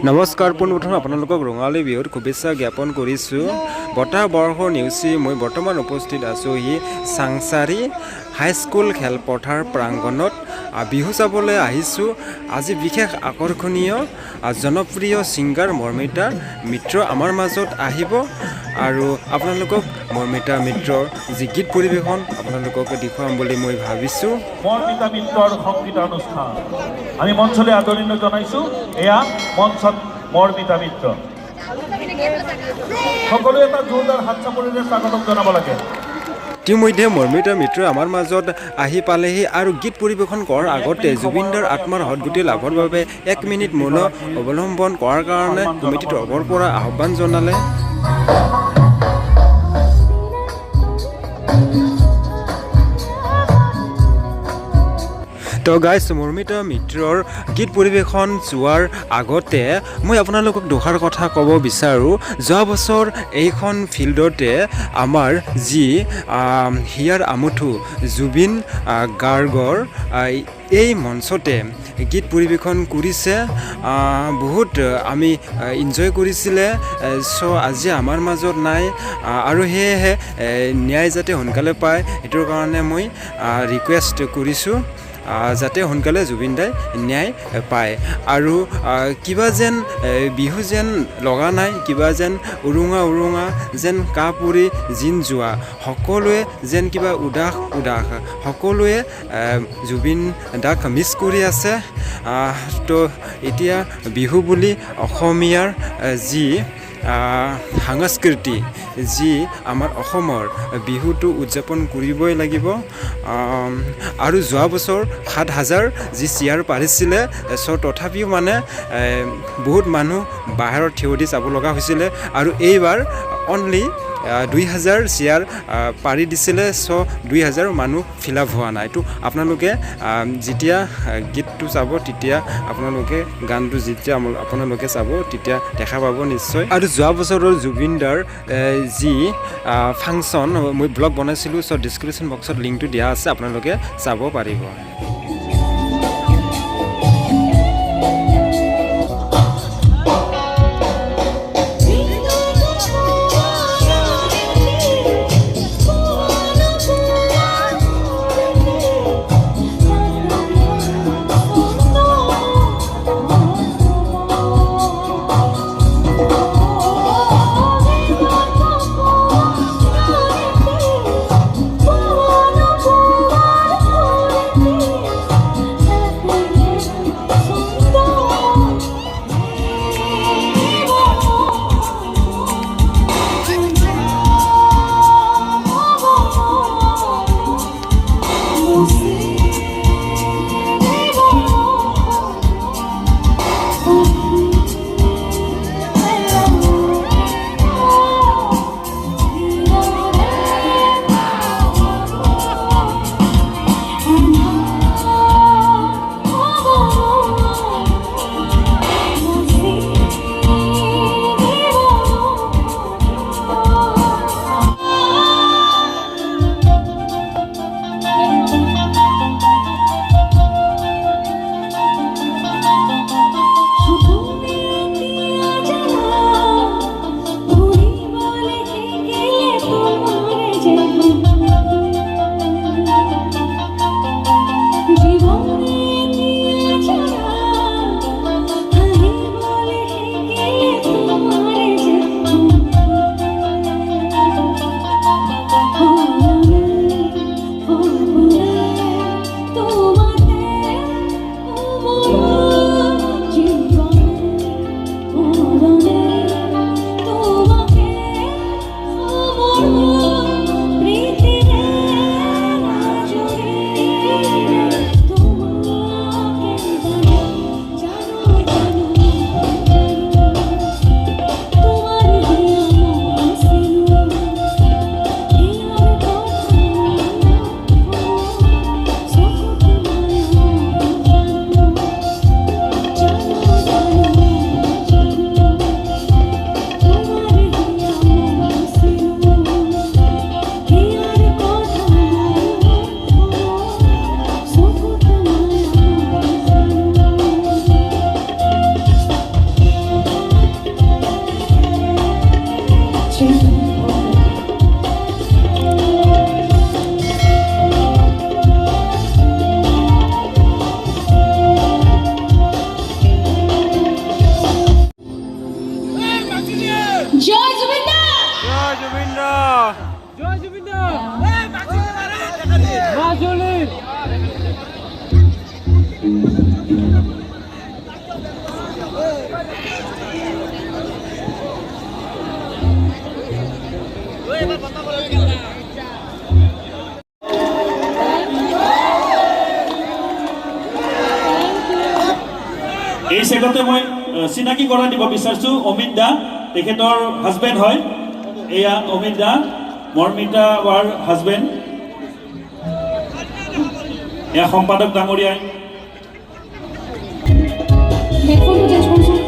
নমস্কাৰ পোনপ্ৰথমে আপোনালোকক ৰঙালী বিহুৰ শুভেচ্ছা জ্ঞাপন কৰিছোঁ। বতাহ বৰ্ষৰ নেওচি মই বৰ্তমান উপস্থিত আছোঁহি চাংচাৰী হাইস্কুল খেলপথাৰ প্ৰাংগণত। বিহু চাবলৈ আহিছোঁ। আজি বিশেষ আকৰ্ষণীয় জনপ্ৰিয় ছিংগাৰ মৰ্মিতা মিত্ৰ আমাৰ মাজত আহিব আৰু আপোনালোকক মৰ্মিতা মিত্ৰৰ যি গীত পৰিৱেশন আপোনালোকক দেখুৱাম বুলি মই ভাবিছোঁ। মৰ্মিতা মিত্ৰৰ সংগীতানুষ্ঠান আমি মঞ্চলৈ আদৰণি জনাইছোঁ। এয়া মঞ্চত মৰ্মিতা মিত্ৰ। সকলোৱে এটা জোৰদাৰ হাত চাপৰিৰে স্বাগতম জনাব লাগে। ইতিমধ্যে মৰ্মিতা মিত্ৰ আমাৰ মাজত আহি পালেহি আৰু গীত পৰিৱেশন কৰাৰ আগতে জুবিনদাৰ আত্মাৰ সদগতি লাভৰ বাবে 1 মিনিট মৌন অৱলম্বন কৰাৰ কাৰণে কমিটিৰ তৰফৰ পৰা আহ্বান জনালে। তো গাইজ, মৰ্মিতা মিত্ৰৰ গীত পৰিৱেশন চোৱাৰ আগতে মই আপোনালোকক দুষাৰ কথা ক'ব বিচাৰোঁ। যোৱা বছৰ এইখন ফিল্ডতে আমাৰ যি হিয়াৰ আমঠু জুবিন গাৰ্গৰ এই মঞ্চতে গীত পৰিৱেশন কৰিছে। বহুত আমি ইনজয় কৰিছিলে। চ' আজি আমাৰ মাজত নাই আৰু সেয়েহে ন্যায় যাতে সোনকালে পায় সেইটোৰ কাৰণে মই ৰিকুৱেষ্ট কৰিছোঁ যাতে সোনকালে জুবিনদাই ন্যায় পায়। আৰু কিবা যেন বিহু যেন লগা নাই, কিবা যেন উৰুঙা উৰুঙা যেন কাপুৰি জিন যোৱা, সকলোৱে যেন কিবা উদাস সকলোৱে জুবিন দাক মিছ কৰি আছে। তো এতিয়া বিহু বুলি অসমীয়াৰ যি সংস্কৃতি, যি আমাৰ অসমৰ বিহুটো উদযাপন কৰিবই লাগিব। আৰু যোৱা বছৰ 7,000 যি চেয়াৰ পাৰিছিলে, চ' তথাপিও মানে বহুত মানুহ বাহিৰত থিয় দি চাব লগা হৈছিলে আৰু এইবাৰ অনলি 2,000 চেয়াৰ পাৰি দিছিলে। চ' 2,000 মানুহ ফিল আপ হোৱা নাই। তো আপোনালোকে যেতিয়া গীতটো চাব তেতিয়া আপোনালোকে গানটো যেতিয়া আপোনালোকে চাব তেতিয়া দেখা পাব নিশ্চয়। আৰু যোৱা বছৰৰ জুবিনদাৰ যি ফাংচন মই ব্লগ বনাইছিলোঁ, চ' ডিছক্ৰিপশ্যন বক্সত লিংকটো দিয়া আছে, আপোনালোকে চাব পাৰিব। এই চেগতে মই চিনাকি কৰা দিব বিচাৰিছোঁ অমিত দা তেখেতৰ হাজবেণ্ড হয় এয়া অমিত দা মৰ্মিতাৱাৰ হাজবেণ্ড এয়া সম্পাদক ডাঙৰীয়াই হেডফোনটো চেঞ্জ কৰিছোঁ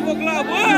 Bokla,